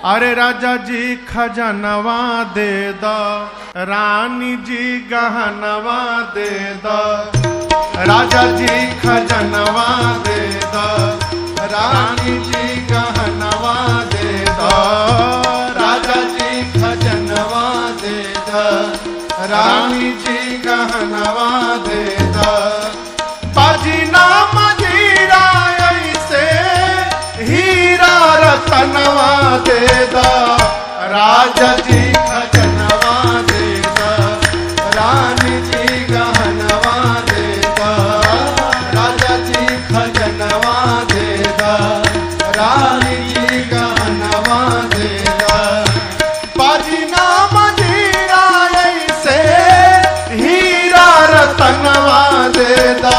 अरे राजा जी खजनवा दे दो, रानी जी गहनवा दे दो। राजा जी खजनवा दे दो, रानी जी गहनवा दे दो। राजा जी खजनवा दे दो, रानी जी गहनवा दे दो। बाजी नाम जीरा ऐसे हीरा रतनवा दे दो। राजा जी खजनवा दे दो, रानी जी गहनवा दे दो। राजा जी खजनवा दे दो, रानी जी गहनवा दे दो। बाजी नाम जीरा ऐसे हीरा रतनवा दे दो।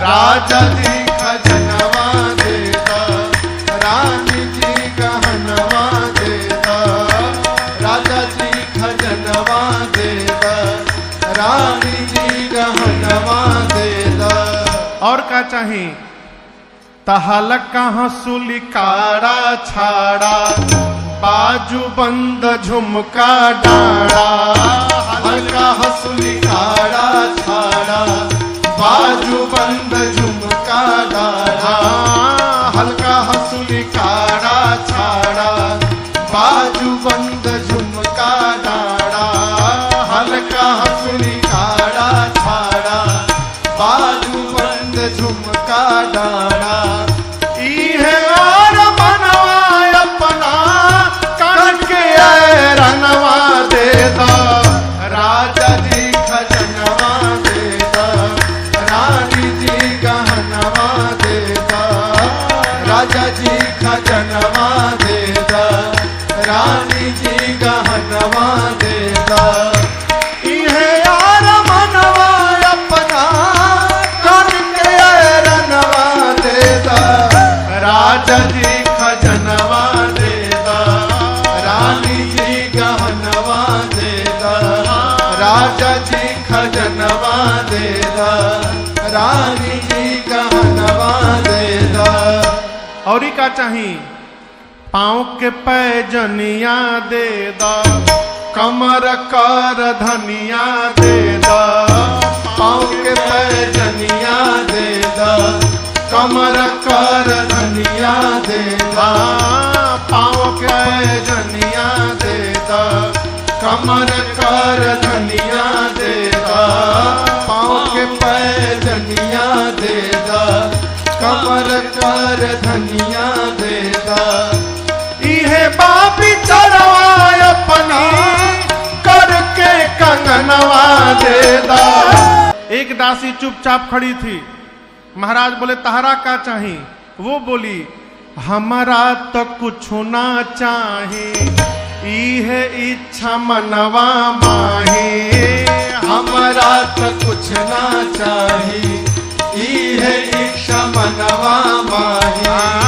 राजा जी खजनवा दे दो, रानी जी गहनवा दे दो। राजा जी खजनवा दे दो, रानी जी गहनवा दे दो। और का चाहिए? तहलका हंसुली काड़ा छाड़ा, बाजू बंद झुमका डाड़ा। हल्का हंसुली काड़ा छाड़ा, बाजू बंद झुमका डाड़ा। हल्का हंसुली काड़ा छाड़ा, बाजू बंद झुमका डाड़ा। हल्का हंसुली काड़ा छाड़ा, बाजू बंद झुमका डाड़ा। इहे और बनवा अपना करके रनवा दे दो। राजा जी खजनवा दे दो, रानी जी गहनवा दे दो। राजा जी खजनवा दे दो, रानी जी गहनवा दे दो। इहे यार मनवा अपना करके रनवा दे दो। राजा जी खजनवा दे दो, रानी जी गहनवा दे दो। राजा जी खजनवा दे दो, रानी जी गहनवा दे दो। और का चाहिए? पाँव के पैजनिया दे दो, कमर कर धनिया दे दो। पाँव के पैजनिया दे दो, कमर कर धनिया दे दो। पाँव के पैजनिया दे दो, कमर कर धनिया दे दो। पाँव के पैजनिया दे दो, कमर कर धनिया दे दो। इहे बापी चरवा अपनी करके कंगनवा दे दो। एक दासी चुपचाप खड़ी थी। महाराज बोले तहरा का चाहिए? वो बोली हमारा तो कुछ ना चाहिए, इहे इच्छा मनवा माही। हमारा तो कुछ ना चाहिए, इहे इच्छा मनवा माही।